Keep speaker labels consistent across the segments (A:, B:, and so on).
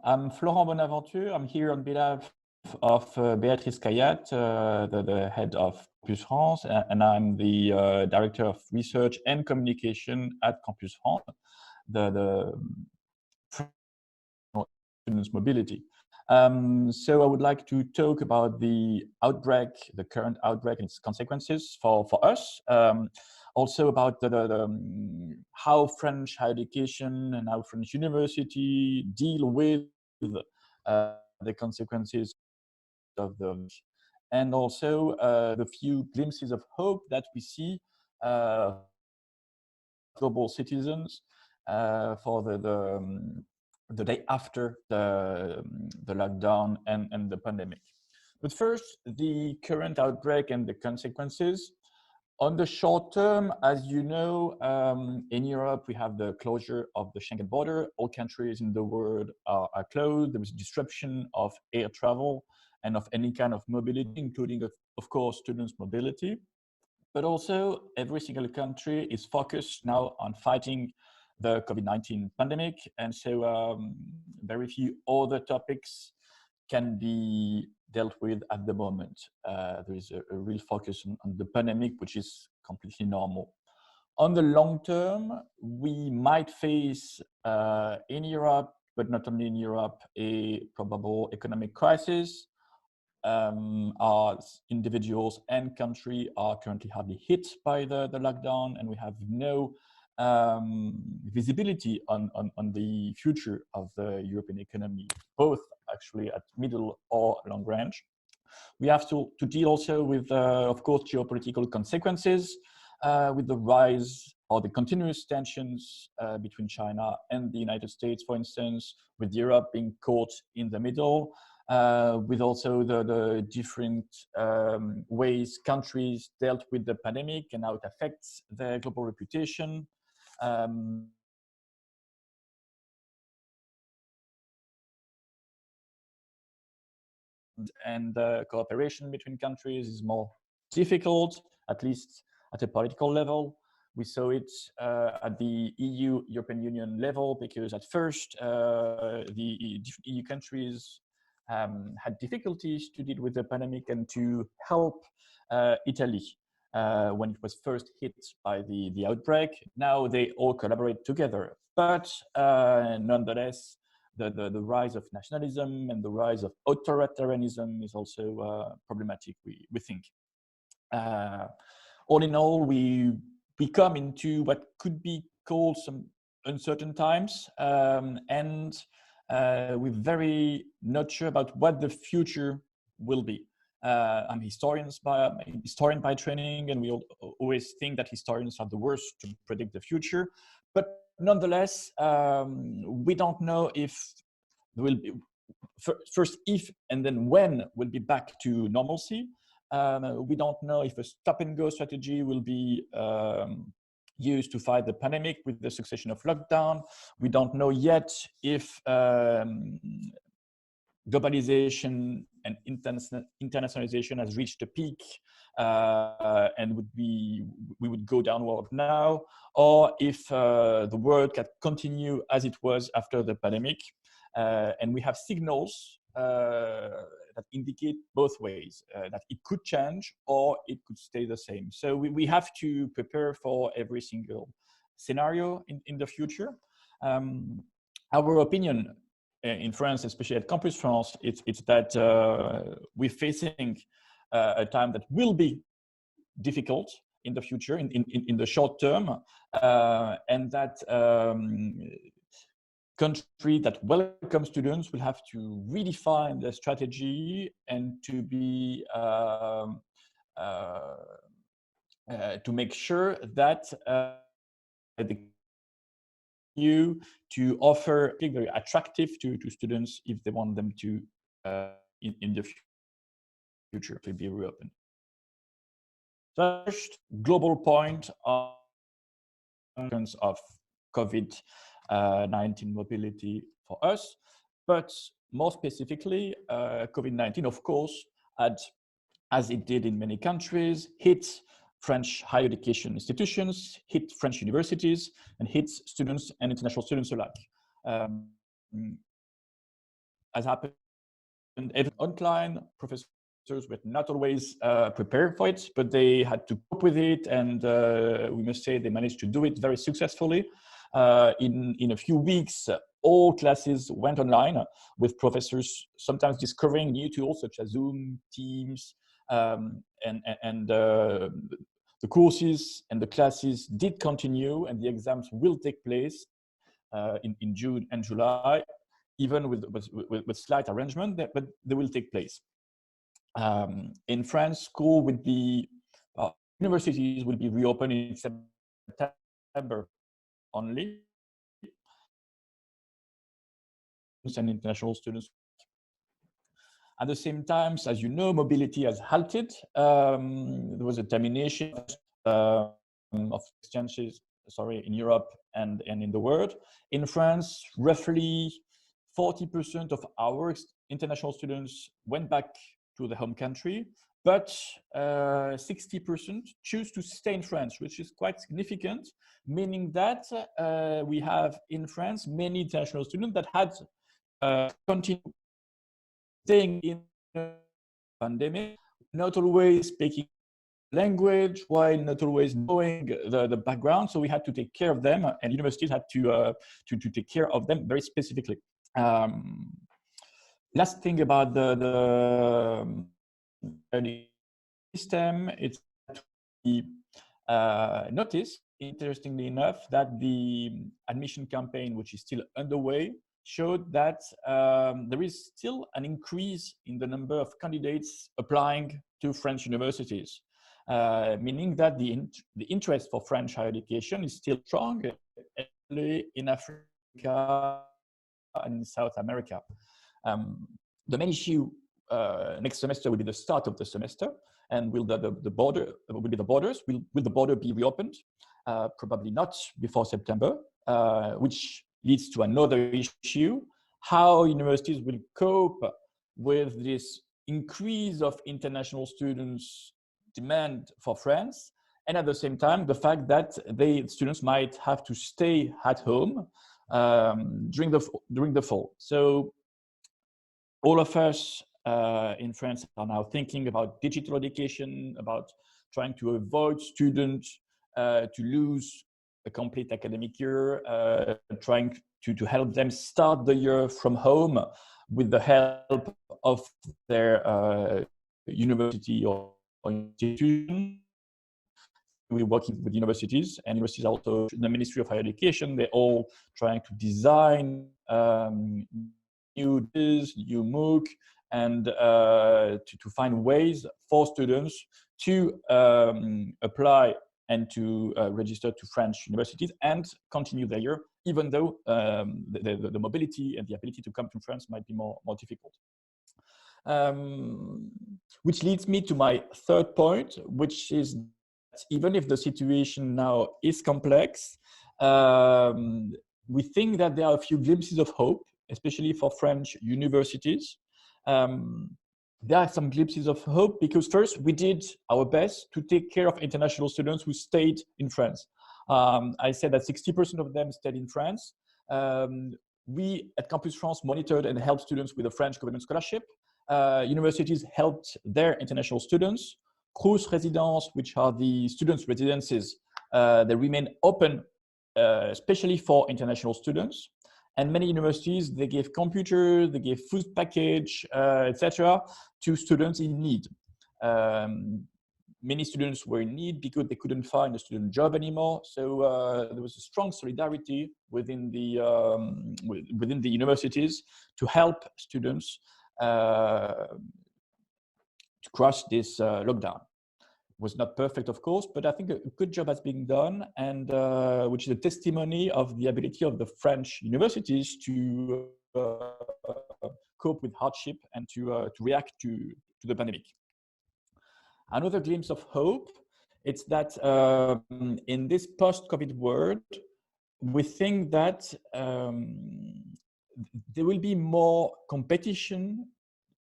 A: I'm Florent Bonaventure. I'm here on behalf of Béatrice Kayat, the head of Campus France, and I'm the Director of Research and Communication at Campus France, the students' mobility. So I would like to talk about the outbreak, the current outbreak and its consequences for us. Also about how French higher education and how French university deal with the consequences of and also the few glimpses of hope that we see global citizens for the day after the lockdown and the pandemic. But first, the current outbreak and the consequences. On the short term, as you know, in Europe, we have the closure of the Schengen border. All countries in the world are closed. There is disruption of air travel and of any kind of mobility, including, of course, students' mobility. But also, every single country is focused now on fighting the COVID-19 pandemic. And so very few other topics can be dealt with at the moment. There is a real focus on the pandemic, which is completely normal. On the long term, we might face in Europe, but not only in Europe, a probable economic crisis. Our individuals and country are currently hardly hit by the lockdown, and we have no visibility on the future of the European economy, both actually at middle or long range. We have to deal also with, of course, geopolitical consequences, with the rise or the continuous tensions between China and the United States, for instance, with Europe being caught in the middle, with also the different ways countries dealt with the pandemic and how it affects their global reputation. And cooperation between countries is more difficult, at least at a political level. We saw it at the EU, European Union level, because at first the EU countries had difficulties to deal with the pandemic and to help Italy when it was first hit by the outbreak. Now they all collaborate together, but nonetheless, the rise of nationalism and the rise of authoritarianism is also problematic, we think. All in all, we come into what could be called some uncertain times, and we're very not sure about what the future will be. I'm a historian by training, and we always think that historians are the worst to predict the future. But nonetheless, we don't know if there will be, first if and then when we'll be back to normalcy. We don't know if a stop-and-go strategy will be used to fight the pandemic with the succession of lockdown. We don't know yet if globalization and internationalization has reached a peak and we would go downward now, or if the world can continue as it was after the pandemic. And we have signals that indicate both ways, that it could change or it could stay the same. So we have to prepare for every single scenario in the future. Our opinion in France, especially at Campus France, it's that we're facing a time that will be difficult in the future, in the short term, and that country that welcomes students will have to redefine their strategy and to be to make sure that you to offer very attractive to students if they want them to in the future to be reopened. First global point of COVID-19 mobility for us, but more specifically, COVID-19, of course, as it did in many countries, hit French higher education institutions, hit French universities, and hit students and international students alike. as happened even online, professors were not always prepared for it, but they had to cope with it, and we must say they managed to do it very successfully. In a few weeks, all classes went online, with professors sometimes discovering new tools such as Zoom, Teams, and the courses and the classes did continue, and the exams will take place in June and July, even with slight arrangement, but they will take place. In France, school would be, universities will be reopened in September only, and international students. At the same time, as you know, mobility has halted. There was a termination of exchanges, in Europe and in the world. In France, roughly 40% of our international students went back to the home country, but 60% choose to stay in France, which is quite significant, meaning that we have in France many international students that had continued staying in the pandemic, not always speaking language, while not always knowing the background. So we had to take care of them, and universities had to take care of them very specifically. Last thing about the system, it's we notice, interestingly enough, that the admission campaign, which is still underway, showed that there is still an increase in the number of candidates applying to French universities, meaning that the interest for French higher education is still strong, especially in Africa and in South America. The main issue next semester will be the start of the semester, and will the border will be the borders. Will the border be reopened? Probably not before September, which leads to another issue: how universities will cope with this increase of international students' demand for France, and at the same time, the fact that students might have to stay at home during the fall. So all of us in France are now thinking about digital education, about trying to avoid students to lose a complete academic year, trying to help them start the year from home with the help of their university or institution. We're working with universities, and universities also, the Ministry of Higher Education, they're all trying to design new MOOC, and to find ways for students to apply and to register to French universities and continue their year, even though the mobility and the ability to come to France might be more difficult. Which leads me to my third point, which is that even if the situation now is complex, we think that there are a few glimpses of hope, especially for French universities. There are some glimpses of hope because first, we did our best to take care of international students who stayed in France. I said that 60% of them stayed in France. We at Campus France monitored and helped students with a French government scholarship. Universities helped their international students. Crous residences, which are the students' residences, they remain open, especially for international students. And many universities, they gave computers, they gave food package, etc., to students in need. Many students were in need because they couldn't find a student job anymore. So there was a strong solidarity within the universities to help students to cross this lockdown. It was not perfect, of course, but I think a good job has been done, and which is a testimony of the ability of the French universities to cope with hardship and to react to the pandemic. Another glimpse of hope, it's that in this post-COVID world, we think that there will be more competition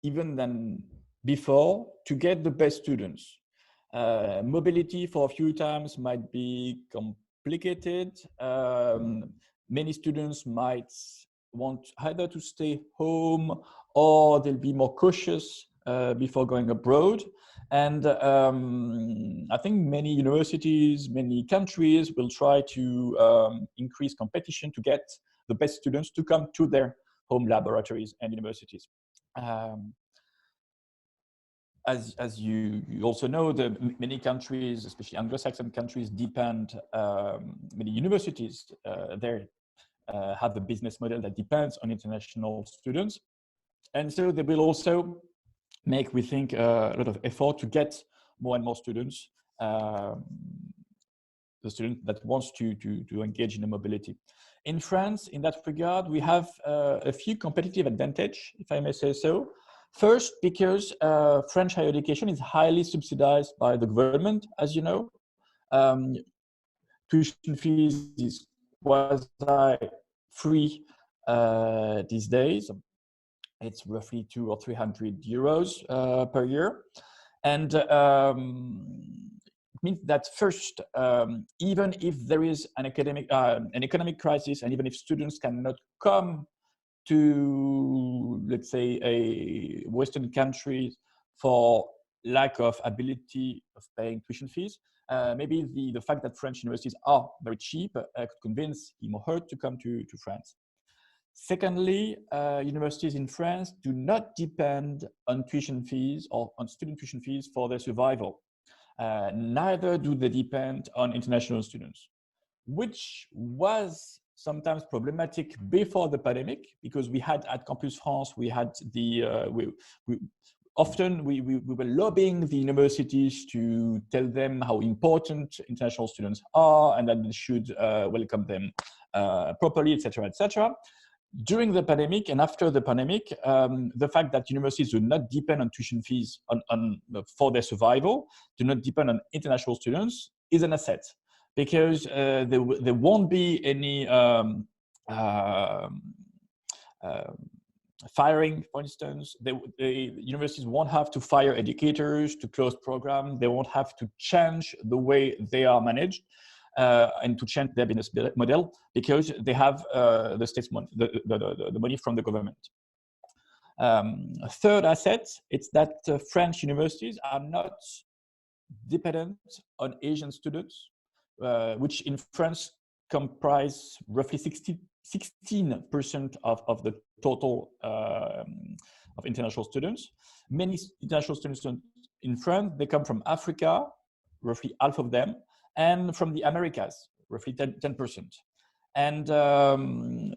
A: even than before to get the best students. Mobility for a few times might be complicated. Many students might want either to stay home or they'll be more cautious before going abroad. And I think many universities, many countries will try to increase competition to get the best students to come to their home laboratories and universities. As you also know, many countries, especially Anglo-Saxon countries, depend, many universities there have a business model that depends on international students. And so they will also make, we think, a lot of effort to get more and more students, the student that wants to engage in the mobility. In France, in that regard, we have a few competitive advantage, if I may say so. First, because French higher education is highly subsidized by the government, as you know. Tuition fees is quasi-free these days. It's roughly 200 or 300 euros per year. And it means that first, even if there is an economic crisis, and even if students cannot come to, let's say, a Western country for lack of ability of paying tuition fees, maybe the fact that French universities are very cheap could convince him or her to come to France. Secondly, universities in France do not depend on tuition fees or on student tuition fees for their survival. Neither do they depend on international students, which was sometimes problematic before the pandemic, because we had at Campus France, we had the, often we were lobbying the universities to tell them how important international students are and that they should welcome them properly, etc., etc. During the pandemic and after the pandemic, the fact that universities do not depend on tuition fees for their survival, do not depend on international students, is an asset, because there won't be any firing, for instance. The universities won't have to fire educators to close programs. They won't have to change the way they are managed. And to change their business model, because they have the state's money, the money from the government. A third asset, it's that French universities are not dependent on Asian students, which in France comprise roughly 16% of the total of international students. Many international students in France, they come from Africa, roughly half of them, and from the Americas, roughly 10%. And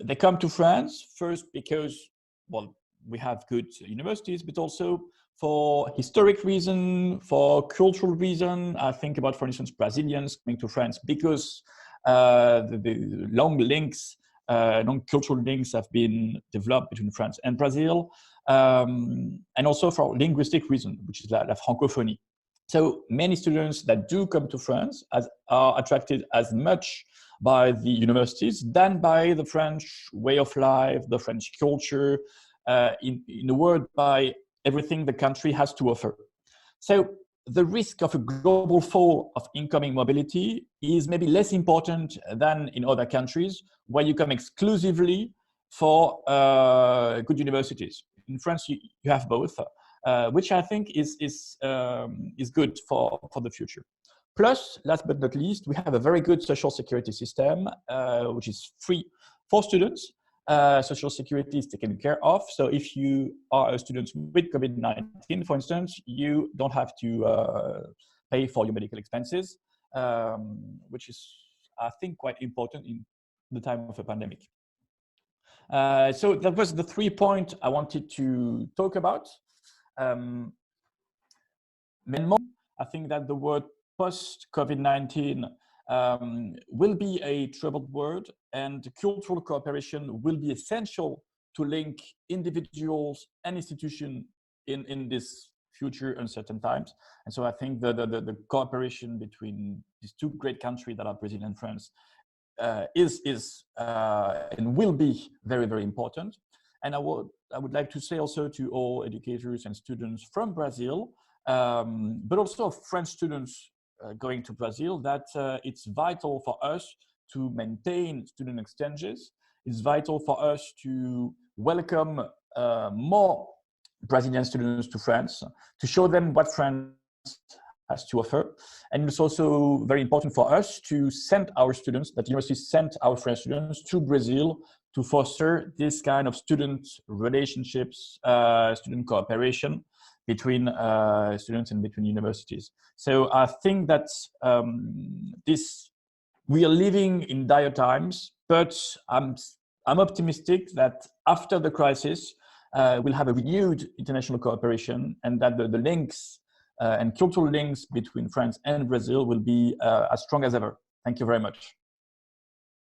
A: they come to France first because, well, we have good universities, but also for historic reason, for cultural reason. I think about, for instance, Brazilians coming to France because the long links, long cultural links have been developed between France and Brazil, and also for linguistic reason, which is la francophonie. So many students that do come to France are attracted as much by the universities than by the French way of life, the French culture, in a word, by everything the country has to offer. So the risk of a global fall of incoming mobility is maybe less important than in other countries where you come exclusively for good universities. In France, you have both. Which I think is good for the future. Plus, last but not least, we have a very good social security system, which is free for students. Social security is taken care of. So if you are a student with COVID-19, for instance, you don't have to pay for your medical expenses, which is, I think, quite important in the time of a pandemic. So that was the 3 points I wanted to talk about. I think that the word post-COVID-19 will be a troubled word, and cultural cooperation will be essential to link individuals and institutions in this future uncertain times. And so I think the cooperation between these two great countries that are Brazil and France is and will be very, very important. And I would like to say also to all educators and students from Brazil, but also French students going to Brazil, that it's vital for us to maintain student exchanges, it's vital for us to welcome more Brazilian students to France, to show them what France has to offer. And it's also very important for us to send our students, that university sent our French students to Brazil to foster this kind of student relationships, student cooperation between students and between universities. So I think that we are living in dire times, but I'm optimistic that after the crisis, we'll have a renewed international cooperation, and that the links and cultural links between France and Brazil will be as strong as ever. Thank you very much.